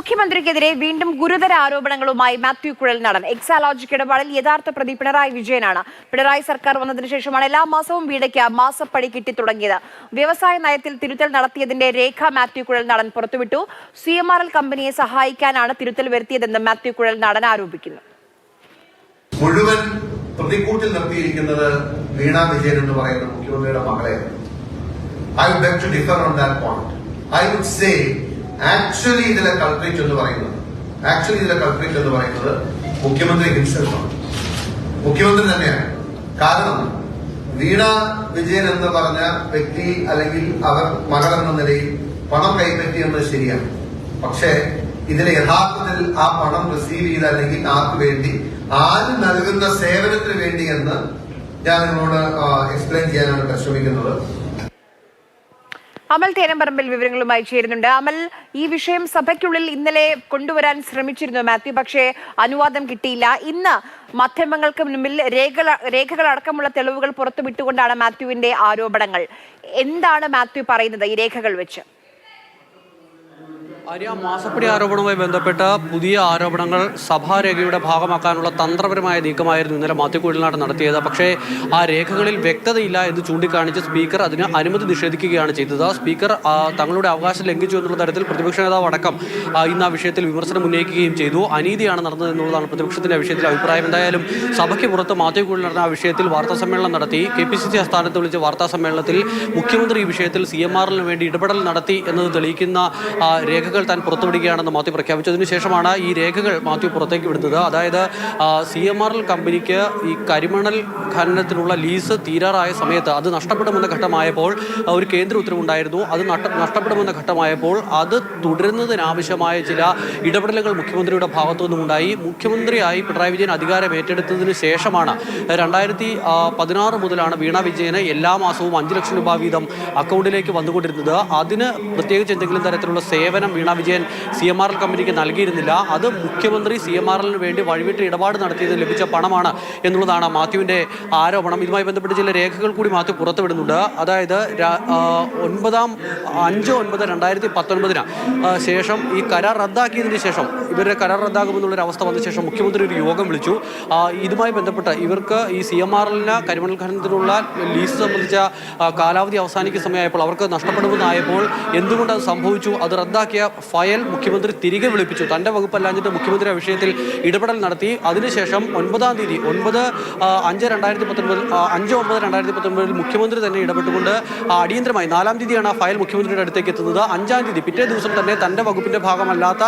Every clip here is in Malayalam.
മുഖ്യമന്ത്രിക്കെതിരെ വീണ്ടും ഗുരുതര ആരോപണങ്ങളുമായി മാത്യു കുഴൽനാടൻ. എക്സാലോജിക് ഇടപാടിൽ യഥാർത്ഥ പ്രതി പിണറായി വിജയനാണ്. പിണറായി സർക്കാർ വന്നതിനു ശേഷമാണ് എല്ലാ മാസവും വീടയ്ക്ക് മാസപ്പടി കിട്ടിത്തുടങ്ങിയത്. വ്യവസായ നയത്തിൽ തിരുത്തൽ നടത്തിയതിന്റെ രേഖ മാത്യു കുഴൽനാടൻ പുറത്തുവിട്ടു. CMRL കമ്പനിയെ സഹായിക്കാനാണ് തിരുത്തൽ വരുത്തിയതെന്ന് മാത്യു കുഴൽനാടൻ ആരോപിക്കുന്നു. മുഴുവൻ പ്രതിക്കൂട്ടിൽ നിർത്തിയിരിക്കുന്നത് വീണ വിജയൻ എന്ന് പറയുന്ന മുഖ്യമന്ത്രിയുടെ മകളെ. I would beg to differ on that point. I would say actually ഇതിലെ കൾപ്രിറ്റ് എന്ന് പറയുന്നത് മുഖ്യമന്ത്രി ഹിംസെൽഫാണ്. മുഖ്യമന്ത്രി തന്നെയാണ്. കാരണം വീണ വിജയൻ എന്ന് പറഞ്ഞ വ്യക്തി അല്ലെങ്കിൽ അവർ മകൾ എന്ന നിലയിൽ പണം കൈപ്പറ്റിയെന്നത് ശരിയാണ്. പക്ഷേ ഇതിലെ യഥാർത്ഥത്തിൽ ആ പണം റിസീവ് ചെയ്ത അല്ലെങ്കിൽ ആർക്ക് വേണ്ടി, ആര് നൽകുന്ന സേവനത്തിന് വേണ്ടി എന്ന് ഞാൻ നിങ്ങളോട് എക്സ്പ്ലെയിൻ ചെയ്യാനാണ് പരിശ്രമിക്കുന്നത്. അമൽ തേനമ്പറമ്പിൽ വിവരങ്ങളുമായി ചേരുന്നുണ്ട്. അമൽ, ഈ വിഷയം സഭയ്ക്കുള്ളിൽ ഇന്നലെ കൊണ്ടുവരാൻ ശ്രമിച്ചിരുന്നു മാത്യു, പക്ഷേ അനുവാദം കിട്ടിയില്ല. ഇന്ന് മാധ്യമങ്ങൾക്ക് മുൻപിൽ രേഖകളടക്കമുള്ള തെളിവുകൾ പുറത്തുവിട്ടുകൊണ്ടാണ് മാത്യുവിന്റെ ആരോപണങ്ങൾ. എന്താണ് മാത്യു പറയുന്നത് ഈ രേഖകൾ വെച്ച്? ആര്യ, മാസപ്പടി ആരോപണവുമായി ബന്ധപ്പെട്ട പുതിയ ആരോപണങ്ങൾ സഭാരേഖയുടെ ഭാഗമാക്കാനുള്ള തന്ത്രപരമായ നീക്കമായിരുന്നു ഇന്നലെ മാത്യു കുഴൽനാടൻ നടത്തിയത്. പക്ഷേ ആ രേഖകളിൽ വ്യക്തതയില്ല എന്ന് ചൂണ്ടിക്കാണിച്ച് സ്പീക്കർ അതിന് അനുമതി നിഷേധിക്കുകയാണ് ചെയ്തത്. സ്പീക്കർ തങ്ങളുടെ അവകാശം ലംഘിച്ചു എന്നുള്ള തരത്തിൽ പ്രതിപക്ഷ നേതാവ് അടക്കം ഇന്ന് ആ വിഷയത്തിൽ വിമർശനം ഉന്നയിക്കുകയും ചെയ്തു. അനീതിയാണ് നടന്നത് എന്നുള്ളതാണ് പ്രതിപക്ഷത്തിന്റെ വിഷയത്തിൽ അഭിപ്രായം. എന്തായാലും സഭയ്ക്ക് പുറത്ത് മാത്യു കുഴൽനാടൻ ആ വിഷയത്തിൽ വാർത്താസമ്മേളനം നടത്തി. KPCC ആസ്ഥാനത്ത് വിളിച്ച വാർത്താസമ്മേളനത്തിൽ മുഖ്യമന്ത്രി ഈ വിഷയത്തിൽ CMRL വേണ്ടി ഇടപെടൽ നടത്തി എന്നത് തെളിയിക്കുന്ന രേഖകൾ താൻ പുറത്തുവിടുകയാണെന്ന് മാത്യു പ്രഖ്യാപിച്ചു. അതിനുശേഷമാണ് ഈ രേഖകൾ മാത്യു പുറത്തേക്ക് വിടുന്നത്. അതായത് CMRL കമ്പനിക്ക് ഈ കരിമണൽ ഖനനത്തിനുള്ള ലീസ് തീരാറായ സമയത്ത് അത് നഷ്ടപ്പെടുമെന്ന ഘട്ടമായപ്പോൾ ഒരു കേന്ദ്ര ഉത്തരവുണ്ടായിരുന്നു. അത് നഷ്ടപ്പെടുമെന്ന ഘട്ടമായപ്പോൾ അത് തുടരുന്നതിനാവശ്യമായ ചില ഇടപെടലുകൾ മുഖ്യമന്ത്രിയുടെ ഭാഗത്തുനിന്നും ഉണ്ടായി. മുഖ്യമന്ത്രിയായി പിണറായി വിജയൻ അധികാരം ഏറ്റെടുത്തതിന് ശേഷമാണ് 2016 മുതലാണ് വീണ വിജയന് എല്ലാ മാസവും 5 ലക്ഷം രൂപ വീതം അക്കൗണ്ടിലേക്ക് വന്നുകൊണ്ടിരുന്നത്. അതിന് പ്രത്യേകിച്ച് എന്തെങ്കിലും തരത്തിലുള്ള സേവനം വീണ വിജയൻ CMRL കമ്പനിക്ക് നൽകിയിരുന്നില്ല. അത് മുഖ്യമന്ത്രി CMRL വേണ്ടി വഴിവിട്ട് ഇടപാട് നടത്തിയത് ലഭിച്ച പണമാണ് എന്നുള്ളതാണ് മാത്യുവിന്റെ ആരോപണം. ഇതുമായി ബന്ധപ്പെട്ട് ചില രേഖകൾ കൂടി മാത്യു പുറത്തുവിടുന്നുണ്ട്. അതായത് 5/9/2019 ശേഷം ഈ കരാർ റദ്ദാക്കിയതിന് ശേഷം, ഇവരുടെ കരാർ റദ്ദാകുമെന്നുള്ളൊരു അവസ്ഥ വന്ന ശേഷം മുഖ്യമന്ത്രി ഒരു യോഗം വിളിച്ചു. ഇതുമായി ബന്ധപ്പെട്ട് ഇവർക്ക് ഈ CMRLന് കരിമണൽ ഖനനത്തിനുള്ള ലീസ് സംബന്ധിച്ച കാലാവധി അവസാനിക്കുന്ന സമയമായപ്പോൾ അവർക്ക് നഷ്ടപ്പെടുമെന്നായപ്പോൾ എന്തുകൊണ്ട് അത് സംഭവിച്ചു, അത് റദ്ദാക്കിയ ഫയൽ മുഖ്യമന്ത്രി തിരികെ വിളിപ്പിച്ചു. തന്റെ വകുപ്പല്ലാഞ്ഞിട്ട് മുഖ്യമന്ത്രി ആ വിഷയത്തിൽ ഇടപെടൽ നടത്തി. അതിനുശേഷം 9-ാം തീയതി 5/9/2019 മുഖ്യമന്ത്രി തന്നെ ഇടപെട്ടുകൊണ്ട് അടിയന്തരമായി 4-ാം തീയതിയാണ് ആ ഫയൽ മുഖ്യമന്ത്രിയുടെ അടുത്തേക്ക് എത്തുന്നത്. 5-ാം തീയതി പിറ്റേ ദിവസം തന്നെ തന്റെ വകുപ്പിന്റെ ഭാഗമല്ലാത്ത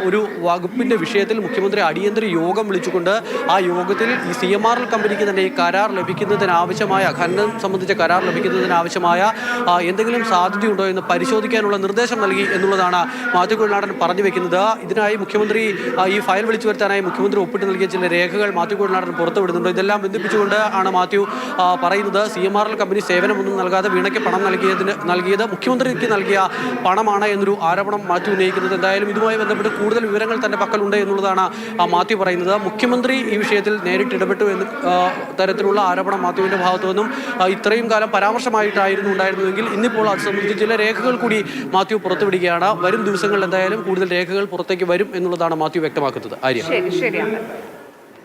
ഒരു വകുപ്പിന്റെ വിഷയത്തിൽ മുഖ്യമന്ത്രി അടിയന്തര യോഗം വിളിച്ചുകൊണ്ട് ആ യോഗത്തിൽ ഈ CMRL കമ്പനിക്ക് തന്നെ ഈ കരാർ ലഭിക്കുന്നതിനാവശ്യമായ, ഖനനം സംബന്ധിച്ച കരാർ ലഭിക്കുന്നതിനാവശ്യമായ എന്തെങ്കിലും സാധ്യതയുണ്ടോ എന്ന് പരിശോധിക്കാനുള്ള നിർദ്ദേശം നൽകി എന്നുള്ളതാണ് മാത്യു കുഴൽനാടൻ പറഞ്ഞു വെക്കുന്നത്. ഇതിനായി മുഖ്യമന്ത്രി ഈ ഫയൽ വിളിച്ചു വരുത്താനായി മുഖ്യമന്ത്രി ഒപ്പിട്ട് നൽകിയ ചില രേഖകൾ മാത്യു കുഴൽനാടൻ പുറത്തുവിടുന്നുണ്ട്. ഇതെല്ലാം ബന്ധിപ്പിച്ചുകൊണ്ട് ആണ് മാത്യു പറയുന്നത് CMRL കമ്പനി സേവനമൊന്നും നൽകാതെ വീണയ്ക്ക് പണം നൽകിയത് മുഖ്യമന്ത്രിക്ക് നൽകിയ പണമാണ് എന്നൊരു ആരോപണം മാത്യു ഉന്നയിക്കുന്നത്. എന്തായാലും ഇതുമായി ബന്ധപ്പെട്ട് കൂടുതൽ വിവരങ്ങൾ തന്റെ പക്കലുണ്ട് എന്നുള്ളതാണ് മാത്യു പറയുന്നത്. മുഖ്യമന്ത്രി ഈ വിഷയത്തിൽ നേരിട്ട് ഇടപെട്ടു എന്ന തരത്തിലുള്ള ആരോപണം മാത്യുവിന്റെ ഭാഗത്തു നിന്നും ഇത്രയും കാലം പരാമർശമായിട്ടായിരുന്നു ഉണ്ടായിരുന്നുവെങ്കിൽ ഇന്നിപ്പോൾ അത് സംബന്ധിച്ച് ചില രേഖകൾ കൂടി മാത്യു പുറത്തുവിടുകയാണ്. വരും ദിവസങ്ങളിൽ എന്തായാലും കൂടുതൽ രേഖകൾ പുറത്തേക്ക് വരും എന്നുള്ളതാണ് മാത്യു വ്യക്തമാക്കുന്നത്. ആര്യ. ശരി.